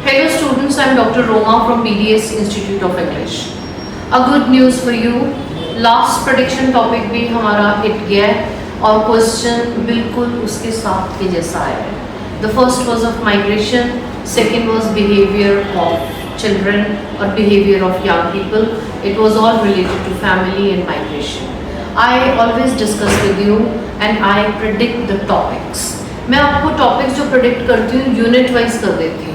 Hello students, I am Dr. Roma from BDS Institute of English. A good news for you. Last prediction topic भी हमारा hit गया है और question बिल्कुल उसके साथ के जैसा आया है. The first was of migration, second was behavior of children or behavior of young people. It was all related to family and migration. I always discuss with you and I predict the topics. मैं आपको topics जो predict करती हूँ unit wise कर देती हूँ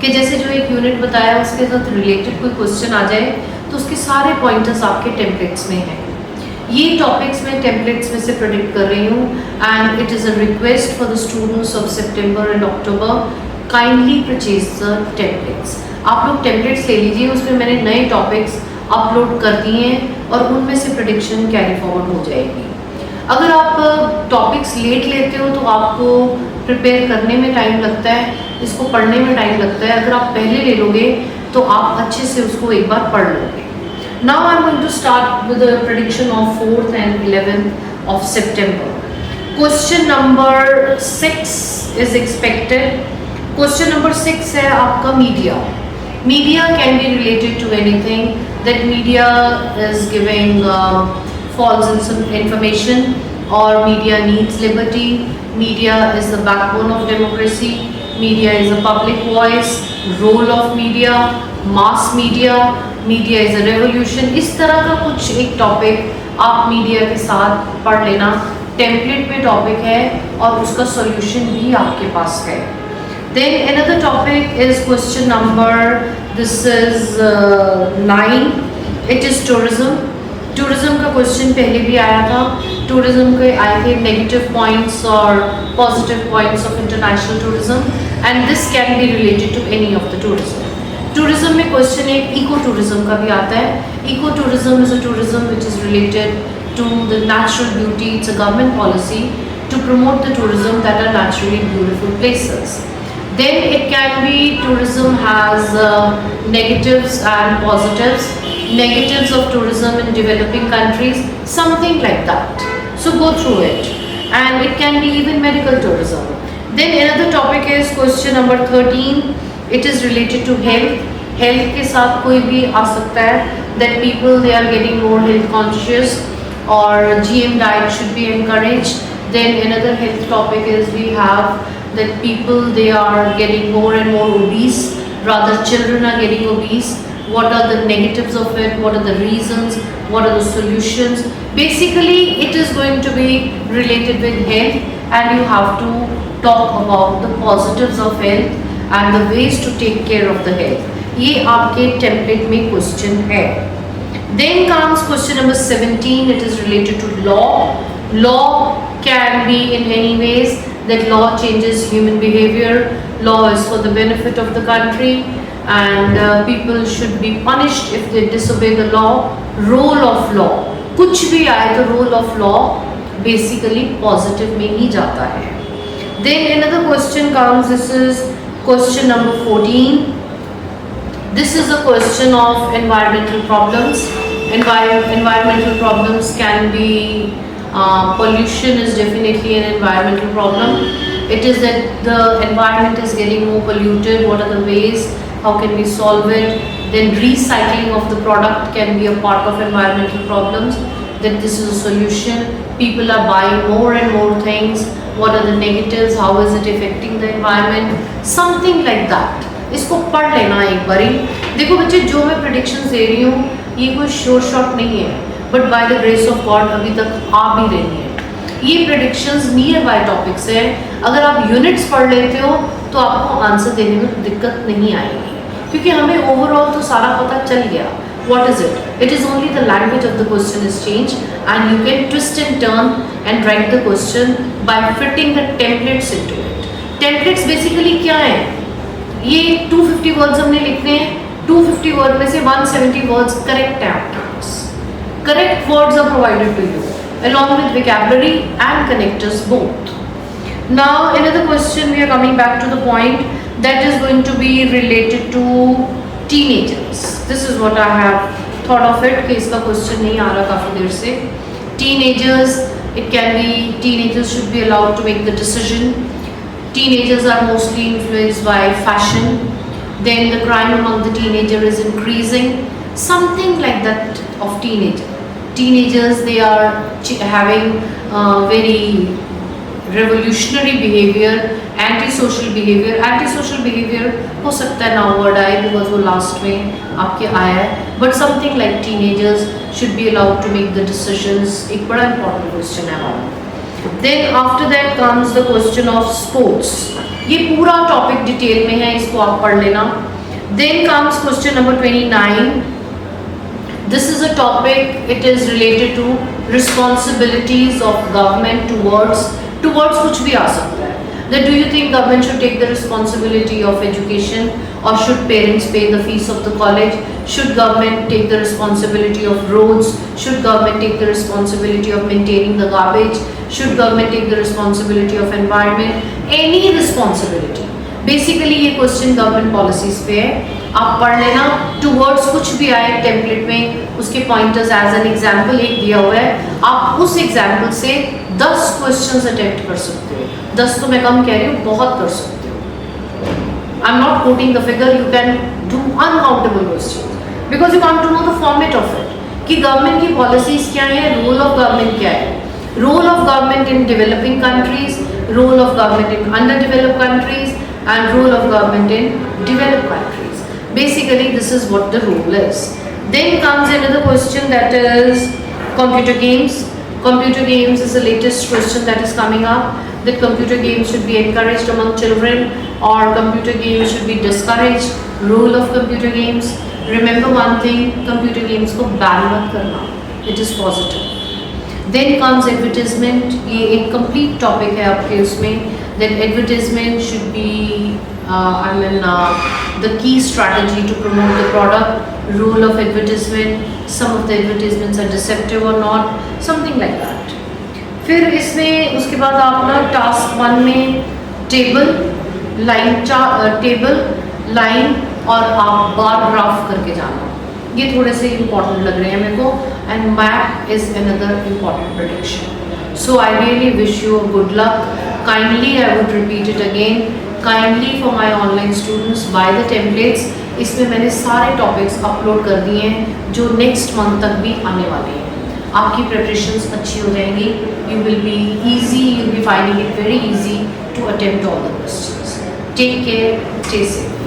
कि जैसे जो एक यूनिट बताया उसके साथ रिलेटेड कोई क्वेश्चन आ जाए तो उसके सारे पॉइंटर्स आपके टेम्पलेट्स में हैं. ये टॉपिक्स में टेम्पलेट्स में से प्रेडिक्ट कर रही हूँ and it is a request for the students of September and October. Kindly purchase the templates. आप लोग टेम्पलेट्स ले लीजिए, उसमें मैंने नए टॉपिक्स अपलोड कर दिए हैं और उनमें से प्रेडिक्शन कैरी फॉरवर्ड हो जाएगी. अगर आप टॉपिक्स लेट लेते हो तो आपको प्रिपेयर करने में टाइम लगता है, इसको पढ़ने में टाइम लगता है. अगर आप पहले ले लोगे तो आप अच्छे से उसको एक बार पढ़ लोगे. Now I am going to start with the prediction of 4th and 11th of September. Question number 6 is expected. Question number 6 है आपका media. Media can be related to anything. That media is giving false information or media needs liberty. Media is the backbone of democracy. Media is a public voice. Role of media, mass media, media is a revolution. इस तरह का कुछ एक topic आप media के साथ पढ़ लेना. टेम्पलेट में टॉपिक है और उसका सॉल्यूशन भी आपके पास है. Then another topic is question number, this is 9. It is tourism. Tourism का क्वेश्चन पहले भी आया था. टूरिज्म के आए थे नेगेटिव पॉइंट्स और positive points of international tourism and this can be related to any of the tourism. Tourism में क्वेश्चन एक इको टूरिज्म का भी आता है. Eco tourism is a tourism which is related to the natural beauty. It's a government policy to promote the tourism that are naturally beautiful places. Then it can be tourism has negatives and positives. Negatives of tourism in developing countries, something like that. So go through it. And it can be even medical tourism. Then another topic is question number 13. It is related to health. Health के साथ कोई भी आ सकता है. That people they are getting more health conscious or GM diet should be encouraged. Then another health topic is we have that people they are getting more and more obese. Rather children are getting obese. What are the negatives of it? What are the reasons? What are the solutions? Basically it is going to be related with health and you have to talk about the positives of health and the ways to take care of the health. ये आपके template में question है. Then comes question number 17. It is related to law. Law can be in any ways. That law changes human behavior. Law is for the benefit of the country and people should be punished if they disobey the law. Role of law, कुछ भी आए तो role of law basically positive में ही जाता है. Then another question comes. This is question number 14. This is a question of environmental problems. Environmental problems can be pollution is definitely an environmental problem. It is that the environment is getting more polluted. What are the ways? How can we solve it? Then recycling of the product can be a part of environmental problems. That this is a solution. People are buying more and more things. What are the negatives? How is it affecting the environment? Something like that. इसको पढ़ लेना एक बारी. देखो बच्चे, जो मैं predictions दे रही हूँ ये कोई short shot नहीं है. But by the grace of God अभी तक आ भी रही है. ये प्रेडिक्शंस नियर बाय टॉपिक्स है. अगर आप यूनिट्स पढ़ लेते हो तो आपको आंसर देने में दिक्कत नहीं आएगी क्योंकि हमें ओवरऑल तो सारा पता चल गया. What is it? It is only the language of the question is change and you can twist and turn and right the question by fitting the templates into it. Templates basically क्या है? ये 250 words हमने लिखने हैं. 250 word में से 170 words correct है आपके पास. Correct words are provided to you along with vocabulary and connectors both. Now another question, we are coming back to the point that is going to be related to teenagers. This is what I have thought of it कि इसका question नहीं आ रहा काफ़ी देर से. Teenagers, it can be teenagers should be allowed to make the decision. Teenagers are mostly influenced by fashion. then the crime among the teenager is increasing, something like that of teenagers, they are having very revolutionary behavior, antisocial behavior हो सकता है ना word आए because वो last में आपके आया है, but something like teenagers should be allowed to make the decisions, एक बड़ा इंपॉर्टेंट क्वेश्चन है हमारा। Then after that comes the question of sports, ये पूरा टॉपिक डिटेल में है, इसको आप पढ़ लेना। Then comes question number 29, this is a topic, it is related to responsibilities of government towards कुछ भी आ सकता है, that do you think government should take the responsibility of education or should parents pay the fees of the college, should government take the responsibility of roads, should government take the responsibility of maintaining the garbage, should government take the responsibility of environment, any responsibility, basically ये question government policies पे है, आप पढ़ लेना। Towards कुछ भी आए template में, उसके पॉइंटर्स एज एन एग्जाम्पल एक दिया हुआ है, आप उस एग्जाम्पल से 10 क्वेश्चंस अटेम्प्ट कर सकते हो। 10 तो मैं कम कह रही हूँ, बहुत कर सकते हो। I am not quoting the figure, you can do uncountable question because you want to know the format of it कि गवर्नमेंट की पॉलिसीज क्या है, रोल ऑफ गवर्नमेंट क्या है, role of government in developing countries, role of government in under developed countries and role of government in developed countries. Basically this is what the role is. Then comes another question, that is computer games. Computer games is the latest question that is coming up, that computer games should be encouraged among children or computer games should be discouraged. Role of computer games, remember one thing, computer games को ban मत करना, it is positive. Then comes advertisement, ये एक complete topic है आपके उसमें, that advertisement should be the key strategy to promote the product, role of advertisement, some of the advertisements are deceptive or not, something like that. फिर इसमें उसके बाद आप ना टास्क 1 में टेबल लाइन और आप बार ग्राफ करके जाना, ये थोड़े से इम्पॉर्टेंट लग रहे हैं मेरे को, and map is another important prediction. So I really wish you a good luck. Kindly, I would repeat it again, kindly for my online students buy the templates. इसमें मैंने सारे टॉपिक्स अपलोड कर दिए हैं जो नेक्स्ट मंथ तक भी आने वाले हैं। आपकी प्रिपरेशंस अच्छी हो जाएंगी, you will be easy, you will be finding it very easy to attempt all the questions. Take care, stay safe.